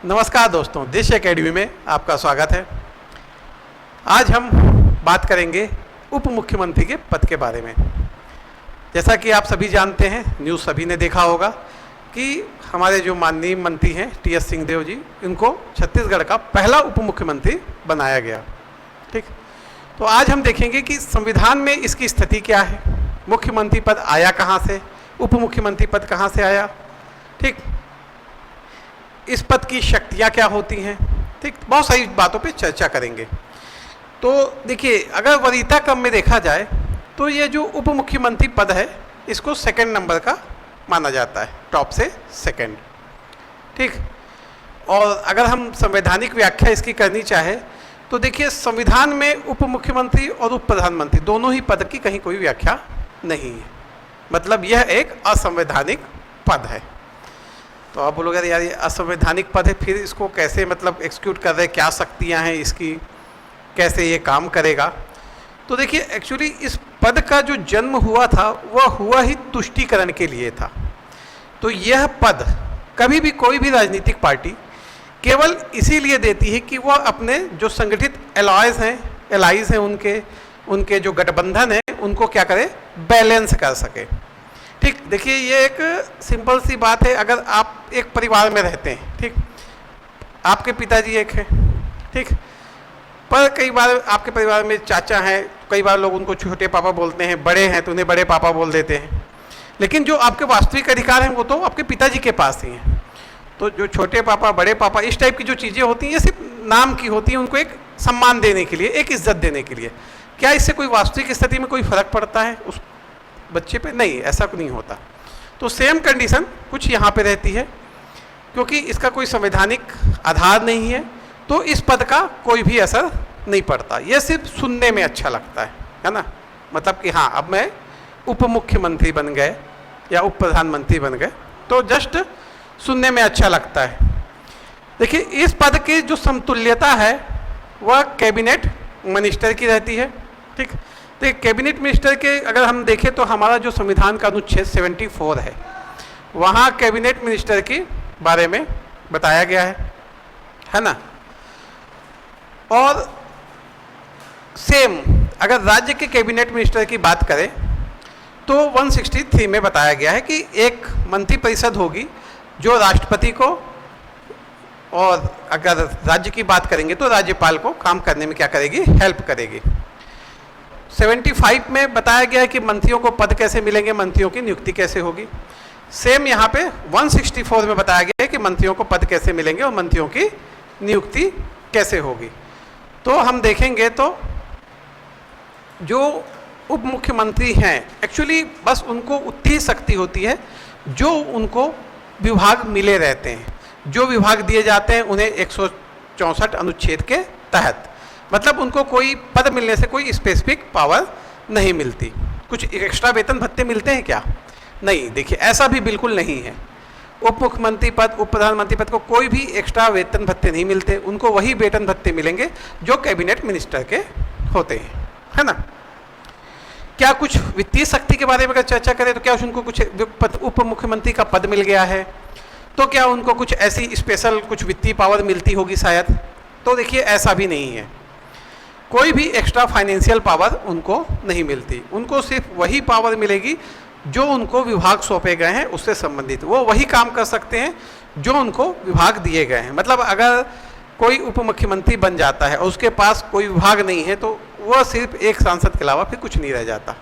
नमस्कार दोस्तों, देश एकेडमी में आपका स्वागत है। आज हम बात करेंगे उप मुख्यमंत्री के पद के बारे में। जैसा कि आप सभी जानते हैं, न्यूज़ सभी ने देखा होगा कि हमारे जो माननीय मंत्री हैं टी.एस. सिंहदेव जी, इनको छत्तीसगढ़ का पहला उप मुख्यमंत्री बनाया गया। ठीक, तो आज हम देखेंगे कि संविधान में इसकी स्थिति क्या है, मुख्यमंत्री पद आया कहाँ से, उप मुख्यमंत्री पद कहाँ से आया। ठीक, इस पद की शक्तियाँ क्या होती हैं। ठीक, बहुत सारी बातों पे चर्चा करेंगे। तो देखिए, अगर वरीयता क्रम में देखा जाए तो ये जो उप मुख्यमंत्री पद है इसको सेकंड नंबर का माना जाता है, टॉप से सेकंड। ठीक, और अगर हम संवैधानिक व्याख्या इसकी करनी चाहे तो देखिए, संविधान में उप मुख्यमंत्री और उप प्रधानमंत्री दोनों ही पद की कहीं कोई व्याख्या नहीं है, मतलब यह एक असंवैधानिक पद है। तो आप बोलोगे यार ये असंवैधानिक पद है, फिर इसको कैसे मतलब एग्जीक्यूट कर रहे, क्या शक्तियां हैं इसकी, कैसे ये काम करेगा। तो देखिए, एक्चुअली इस पद का जो जन्म हुआ था वह हुआ ही तुष्टीकरण के लिए था। तो यह पद कभी भी कोई भी राजनीतिक पार्टी केवल इसीलिए देती है कि वह अपने जो संगठित एलाइज हैं उनके जो गठबंधन है उनको क्या करे, बैलेंस कर सके। ठीक, देखिए ये एक सिंपल सी बात है। अगर आप एक परिवार में रहते हैं, ठीक, आपके पिताजी एक हैं, ठीक, पर कई बार आपके परिवार में चाचा हैं, कई बार लोग उनको छोटे पापा बोलते हैं, बड़े हैं तो उन्हें बड़े पापा बोल देते हैं, लेकिन जो आपके वास्तविक अधिकार हैं वो तो आपके पिताजी के पास ही हैं। तो जो छोटे पापा, बड़े पापा, इस टाइप की जो चीज़ें होती हैं ये सिर्फ नाम की होती हैं, उनको एक सम्मान देने के लिए, एक इज्जत देने के लिए। क्या इससे कोई वास्तविक स्थिति में कोई फर्क पड़ता है उस बच्चे पे? नहीं, ऐसा नहीं होता। तो सेम कंडीशन कुछ यहाँ पे रहती है, क्योंकि इसका कोई संवैधानिक आधार नहीं है तो इस पद का कोई भी असर नहीं पड़ता। यह सिर्फ सुनने में अच्छा लगता है ना, मतलब कि हाँ अब मैं उप मुख्यमंत्री बन गए या उप प्रधानमंत्री बन गए, तो जस्ट सुनने में अच्छा लगता है। देखिए, इस पद की जो समतुल्यता है वह कैबिनेट मिनिस्टर की रहती है। ठीक, तो कैबिनेट मिनिस्टर के अगर हम देखें तो हमारा जो संविधान का अनुच्छेद 74 है, वहाँ कैबिनेट मिनिस्टर के बारे में बताया गया है ना। और सेम अगर राज्य के कैबिनेट मिनिस्टर की बात करें तो 163 में बताया गया है कि एक मंत्री परिषद होगी जो राष्ट्रपति को, और अगर राज्य की बात करेंगे तो राज्यपाल को काम करने में क्या करेगी, हेल्प करेगी। 75 में बताया गया है कि मंत्रियों को पद कैसे मिलेंगे, मंत्रियों की नियुक्ति कैसे होगी। सेम यहाँ पे 164 में बताया गया है कि मंत्रियों को पद कैसे मिलेंगे और मंत्रियों की नियुक्ति कैसे होगी। तो हम देखेंगे तो जो उप मुख्यमंत्री हैं एक्चुअली बस उनको उतनी शक्ति होती है जो उनको विभाग मिले रहते हैं, जो विभाग दिए जाते हैं उन्हें 164 अनुच्छेद के तहत, मतलब उनको कोई पद मिलने से कोई स्पेसिफिक पावर नहीं मिलती। कुछ एक्स्ट्रा वेतन भत्ते मिलते हैं क्या? नहीं, देखिए ऐसा भी बिल्कुल नहीं है। उप मुख्यमंत्री पद, उप प्रधानमंत्री पद को कोई भी एक्स्ट्रा वेतन भत्ते नहीं मिलते, उनको वही वेतन भत्ते मिलेंगे जो कैबिनेट मिनिस्टर के होते हैं, है ना। क्या कुछ वित्तीय शक्ति के बारे में अगर चर्चा करें तो क्या उनको कुछ उप मुख्यमंत्री का पद मिल गया है तो क्या उनको कुछ ऐसी स्पेशल कुछ वित्तीय पावर मिलती होगी शायद? तो देखिए ऐसा भी नहीं है, कोई भी एक्स्ट्रा फाइनेंशियल पावर उनको नहीं मिलती। उनको सिर्फ वही पावर मिलेगी जो उनको विभाग सौंपे गए हैं उससे संबंधित, वो वही काम कर सकते हैं जो उनको विभाग दिए गए हैं। मतलब अगर कोई उप मुख्यमंत्री बन जाता है और उसके पास कोई विभाग नहीं है तो वह सिर्फ एक सांसद के अलावा फिर कुछ नहीं रह जाता।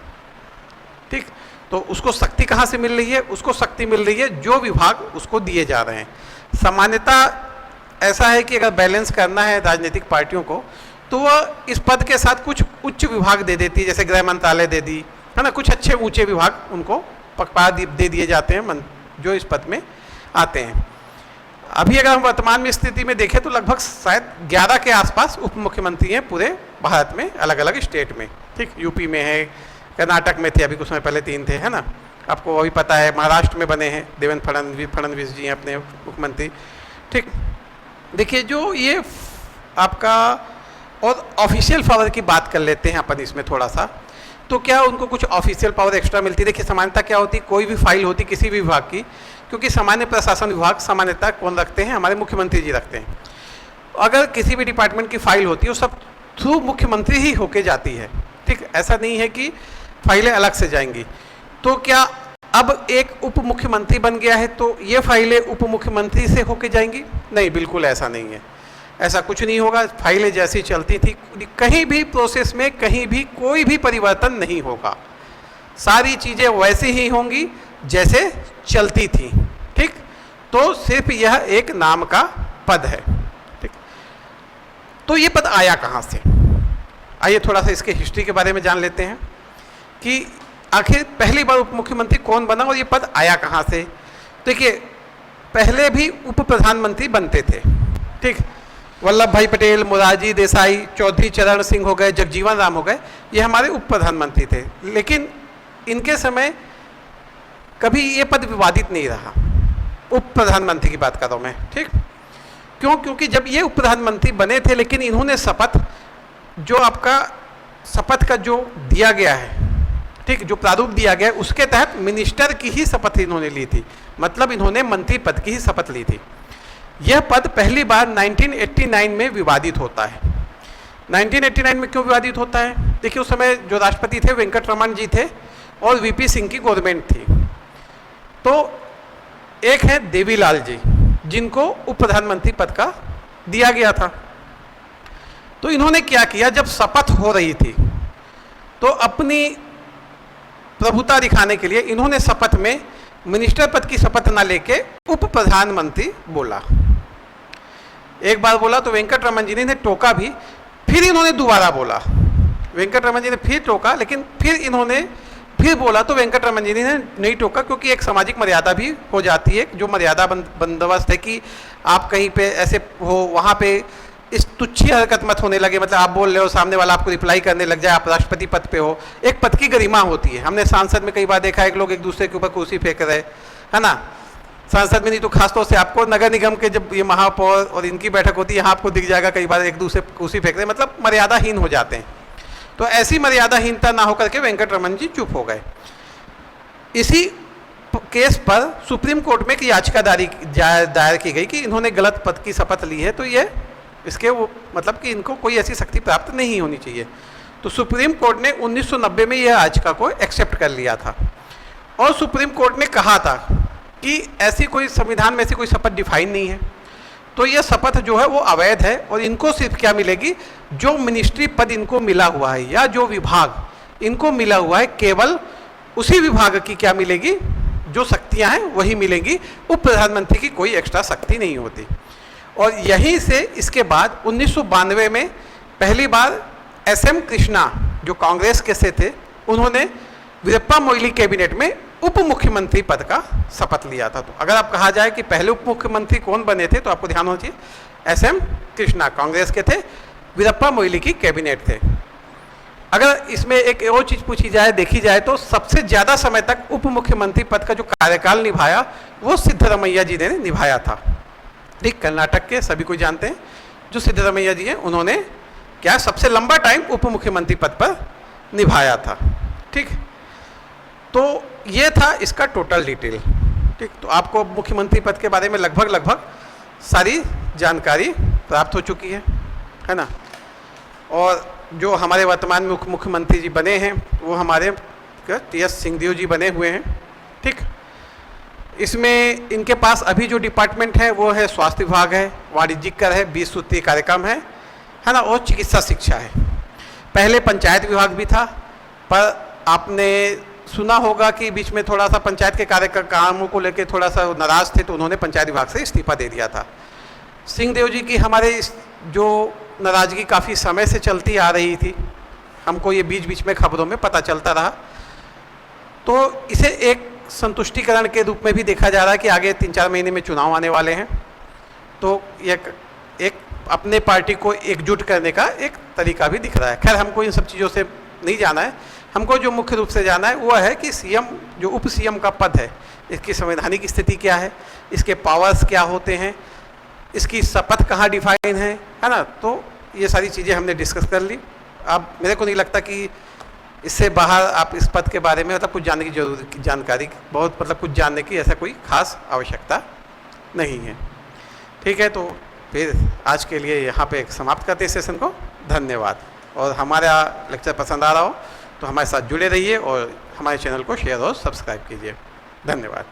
ठीक, तो उसको शक्ति कहाँ से मिल रही है? उसको शक्ति मिल रही है जो विभाग उसको दिए जा रहे हैं। सामान्यतः ऐसा है कि अगर बैलेंस करना है राजनीतिक पार्टियों को तो वह इस पद के साथ कुछ उच्च विभाग दे देती है, जैसे गृह मंत्रालय दे दी, है ना, कुछ अच्छे ऊंचे विभाग उनको पकड़ा दे दिए जाते हैं जो इस पद में आते हैं। अभी अगर हम वर्तमान में स्थिति में देखें तो लगभग शायद 11 के आसपास उप मुख्यमंत्री हैं पूरे भारत में, अलग अलग स्टेट में। ठीक, यूपी में है, कर्नाटक में थे, अभी कुछ समय पहले 3 थे, है ना, आपको अभी पता है। महाराष्ट्र में बने हैं देवेंद्र फडणवीस जी हैं अपने मुख्यमंत्री। ठीक, देखिए जो ये आपका, और ऑफिशियल पावर की बात कर लेते हैं अपन इसमें थोड़ा सा, तो क्या उनको कुछ ऑफिशियल पावर एक्स्ट्रा मिलती है? देखिए सामान्यतः क्या होती, कोई भी फाइल होती किसी भी विभाग की क्योंकि सामान्य प्रशासन विभाग सामान्यतः कौन रखते हैं, हमारे मुख्यमंत्री जी रखते हैं। अगर किसी भी डिपार्टमेंट की फाइल होती है वो सब थ्रू मुख्यमंत्री ही होके जाती है, ठीक। ऐसा नहीं है कि फाइलें अलग से जाएंगी। तो क्या अब एक उप मुख्यमंत्री बन गया है तो ये फाइलें उप मुख्यमंत्री से होके जाएंगी? नहीं, बिल्कुल ऐसा नहीं है, ऐसा कुछ नहीं होगा। फाइलें जैसी चलती थी, कहीं भी प्रोसेस में कहीं भी कोई भी परिवर्तन नहीं होगा, सारी चीज़ें वैसी ही होंगी जैसे चलती थी, ठीक। तो सिर्फ यह एक नाम का पद है, ठीक। तो ये पद आया कहाँ से? आइए थोड़ा सा इसके हिस्ट्री के बारे में जान लेते हैं कि आखिर पहली बार उप मुख्यमंत्री कौन बना और ये पद आया कहाँ से। देखिए, पहले भी उप प्रधानमंत्री बनते थे, ठीक। वल्लभ भाई पटेल, मोरारजी देसाई, चौधरी चरण सिंह हो गए, जगजीवन राम हो गए, ये हमारे उप प्रधानमंत्री थे। लेकिन इनके समय कभी ये पद विवादित नहीं रहा। उप प्रधानमंत्री की बात कर रहा हूँ मैं, ठीक। क्यों? क्योंकि जब ये उप प्रधानमंत्री बने थे, लेकिन इन्होंने शपथ, जो आपका शपथ का जो दिया गया है, ठीक, जो प्रारूप दिया गया है, उसके तहत मिनिस्टर की ही शपथ इन्होंने ली थी। मतलब इन्होंने मंत्री पद की ही शपथ ली थी। यह पद पहली बार 1989 में विवादित होता है। 1989 में क्यों विवादित होता है? देखिए, उस समय जो राष्ट्रपति थे वेंकटरमण जी थे और वीपी सिंह की गवर्नमेंट थी। तो एक है देवीलाल जी, जिनको उप प्रधानमंत्री पद का दिया गया था। तो इन्होंने क्या किया, जब शपथ हो रही थी तो अपनी प्रभुता दिखाने के लिए इन्होंने शपथ में मिनिस्टर पद की शपथ ना लेके उप प्रधानमंत्री बोला। एक बार बोला तो वेंकटरमण जी ने टोका भी, फिर इन्होंने दोबारा बोला। वेंकटरमण जी ने फिर टोका, लेकिन फिर इन्होंने फिर बोला तो वेंकटरमण जी ने नहीं टोका, क्योंकि एक सामाजिक मर्यादा भी हो जाती है, जो मर्यादा बंदोबस्त है कि आप कहीं पे ऐसे हो, वहाँ पे इस तुच्छी हरकत मत होने लगे। मतलब आप बोल रहे हो, सामने वाला आपको रिप्लाई करने लग जाए, आप राष्ट्रपति पद पे हो। एक पद की गरिमा होती है। हमने सांसद में कई बार देखा है कि लोग एक दूसरे के ऊपर कुर्सी फेंक रहे, है ना। सांसद में नहीं तो खासतौर से आपको नगर निगम के जब ये महापौर और इनकी बैठक होती है, यहाँ आपको दिख जाएगा कई बार एक दूसरे कुर्सी फेंक रहे, मतलब मर्यादाहीन हो जाते हैं। तो ऐसी मर्यादाहीनता ना होकर के वेंकटरमण जी चुप हो गए। इसी केस पर सुप्रीम कोर्ट में एक याचिका दायर की गई कि इन्होंने गलत पद की शपथ ली है, तो ये इसके वो मतलब कि इनको कोई ऐसी शक्ति प्राप्त नहीं होनी चाहिए। तो सुप्रीम कोर्ट ने 1990 में यह याचिका को एक्सेप्ट कर लिया था और सुप्रीम कोर्ट ने कहा था कि ऐसी कोई संविधान में ऐसी कोई शपथ डिफाइन नहीं है, तो यह शपथ जो है वो अवैध है और इनको सिर्फ क्या मिलेगी, जो मिनिस्ट्री पद इनको मिला हुआ है या जो विभाग इनको मिला हुआ है, केवल उसी विभाग की क्या मिलेगी, जो शक्तियाँ हैं वही मिलेंगी। उप प्रधानमंत्री की कोई एक्स्ट्रा शक्ति नहीं होती। और यहीं से इसके बाद 1992 में पहली बार SM कृष्णा, जो कांग्रेस के से थे, उन्होंने वीरप्पा मोइली कैबिनेट में उप मुख्यमंत्री पद का शपथ लिया था। तो अगर आप कहा जाए कि पहले उप मुख्यमंत्री कौन बने थे, तो आपको ध्यान होना चाहिए SM कृष्णा कांग्रेस के थे, वीरप्पा मोइली की कैबिनेट थे। अगर इसमें एक और चीज़ पूछी जाए, देखी जाए, तो सबसे ज़्यादा समय तक उप मुख्यमंत्री पद का जो कार्यकाल निभाया वो सिद्धरमैया जी ने निभाया था, ठीक। कर्नाटक के सभी कोई जानते हैं जो सिद्धरमैया जी हैं, उन्होंने क्या सबसे लंबा टाइम उप मुख्यमंत्री पद पर निभाया था, ठीक। तो ये था इसका टोटल डिटेल, ठीक। तो आपको मुख्यमंत्री पद के बारे में लगभग सारी जानकारी प्राप्त हो चुकी है ना। और जो हमारे वर्तमान में मुख्यमंत्री जी बने हैं वो हमारे TS सिंहदेव जी बने हुए हैं, ठीक। इसमें इनके पास अभी जो डिपार्टमेंट है वो है स्वास्थ्य विभाग है, वाणिज्यिक कर है, 20 सूत्रीय कार्यक्रम है ना, और चिकित्सा शिक्षा है। पहले पंचायत विभाग भी था, पर आपने सुना होगा कि बीच में थोड़ा सा पंचायत के कामों को लेकर थोड़ा सा नाराज थे, तो उन्होंने पंचायत विभाग से इस्तीफा दे दिया था। सिंहदेव जी की हमारे जो नाराज़गी काफ़ी समय से चलती आ रही थी, हमको ये बीच में खबरों में पता चलता रहा, तो इसे एक संतुष्टिकरण के रूप में भी देखा जा रहा है कि आगे 3-4 महीने में चुनाव आने वाले हैं, तो एक अपने पार्टी को एकजुट करने का एक तरीका भी दिख रहा है। खैर, हमको इन सब चीज़ों से नहीं जाना है, हमको जो मुख्य रूप से जाना है वो है कि CM जो उप CM का पद है, इसकी संवैधानिक स्थिति क्या है, इसके पावर्स क्या होते हैं, इसकी शपथ कहाँ डिफाइन है ना। तो ये सारी चीज़ें हमने डिस्कस कर ली। अब मेरे को नहीं लगता कि इससे बाहर आप इस पद के बारे में मतलब कुछ जानने की जानकारी बहुत मतलब कुछ जानने की ऐसा कोई खास आवश्यकता नहीं है। ठीक है, तो फिर आज के लिए यहाँ पे समाप्त करते हैं सेशन को। धन्यवाद। और हमारा लेक्चर पसंद आ रहा हो तो हमारे साथ जुड़े रहिए और हमारे चैनल को शेयर और सब्सक्राइब कीजिए। धन्यवाद।